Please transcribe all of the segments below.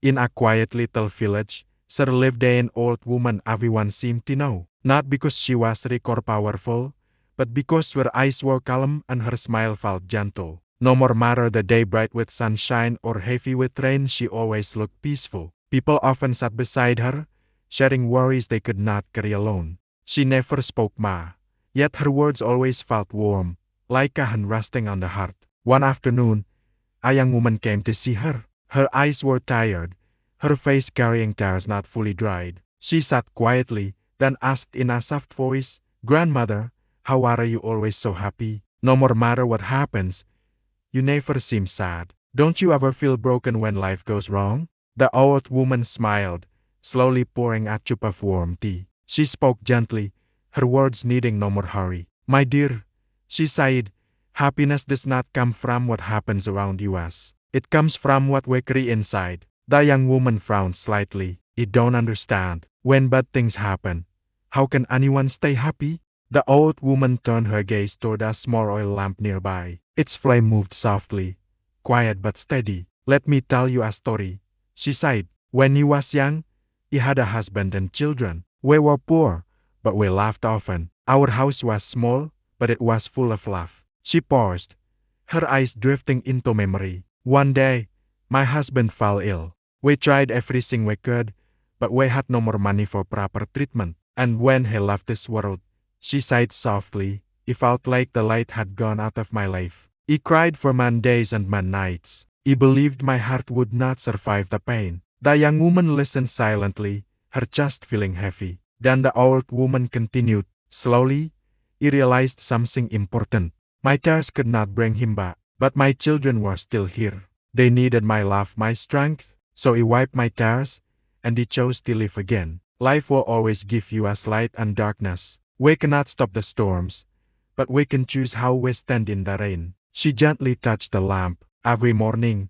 In a quiet little village, there lived an old woman everyone seemed to know, not because she was rich or powerful, but because her eyes were calm and her smile felt gentle. No more matter the day bright with sunshine or heavy with rain, she always looked peaceful. People often sat beside her, sharing worries they could not carry alone. She never spoke much, yet her words always felt warm, like a hand resting on the heart. One afternoon, a young woman came to see her. Her eyes were tired, her face carrying tears not fully dried. She sat quietly, then asked in a soft voice, "Grandmother, how are you always so happy? No more matter what happens, you never seem sad. Don't you ever feel broken when life goes wrong?" The old woman smiled, slowly pouring a cup of warm tea. She spoke gently, her words needing no more hurry. "My dear," she sighed, "happiness does not come from what happens around us. It comes from what we carry inside." The young woman frowned slightly. "You don't understand. When bad things happen, how can anyone stay happy?" The old woman turned her gaze toward a small oil lamp nearby. Its flame moved softly, quiet but steady. "Let me tell you a story," she sighed. "When you was young, you had a husband and children. We were poor, but we laughed often. Our house was small, but it was full of love." She paused, her eyes drifting into memory. "One day, my husband fell ill. We tried everything we could, but we had no more money for proper treatment. And when he left this world," she sighed softly, "it felt like the light had gone out of my life. He cried for many days and many nights. He believed my heart would not survive the pain." The young woman listened silently, her chest feeling heavy. Then the old woman continued, slowly, "He realized something important. My tears could not bring him back, but my children were still here. They needed my love, my strength, so he wiped my tears, and he chose to live again. Life will always give you us light and darkness. We cannot stop the storms, but we can choose how we stand in the rain." She gently touched the lamp. "Every morning,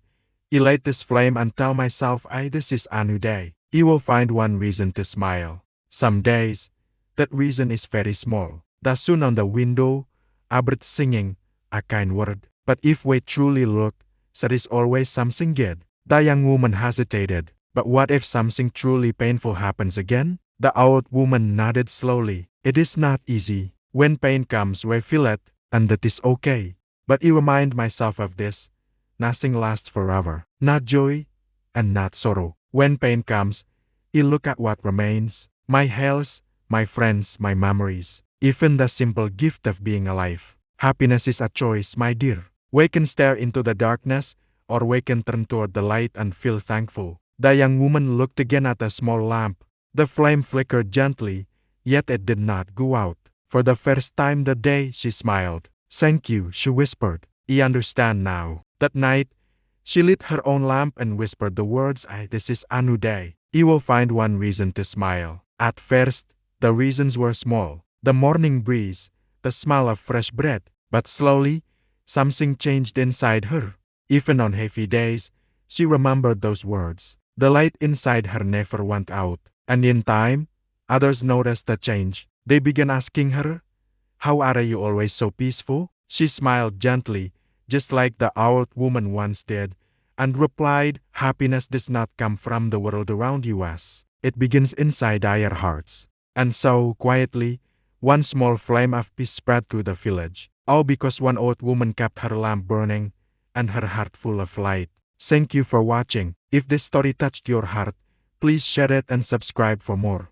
I light this flame and tell myself, this is a new day. You will find one reason to smile. Some days, that reason is very small. The sun on the window, a bird singing, a kind word. But if we truly look, there is always something good." The young woman hesitated. "But what if something truly painful happens again?" The old woman nodded slowly. "It is not easy. When pain comes, we feel it, and that is okay. But I remind myself of this. Nothing lasts forever. Not joy, and not sorrow. When pain comes, I look at what remains. My health, my friends, my memories. Even the simple gift of being alive. Happiness is a choice, my dear. We can stare into the darkness, or we can turn toward the light and feel thankful." The young woman looked again at the small lamp. The flame flickered gently, yet it did not go out. For the first time that day, she smiled. "Thank you," she whispered. "I understand now." That night, she lit her own lamp and whispered the words, "This is a new day. You will find one reason to smile." At first, the reasons were small. The morning breeze, the smell of fresh bread. But slowly, something changed inside her. Even on heavy days, she remembered those words. The light inside her never went out. And in time, others noticed the change. They began asking her, "How are you always so peaceful?" She smiled gently, just like the old woman once did, and replied, "Happiness does not come from the world around us. It begins inside our hearts." And so, quietly, one small flame of peace spread through the village. All because one old woman kept her lamp burning and her heart full of light. Thank you for watching. If this story touched your heart, please share it and subscribe for more.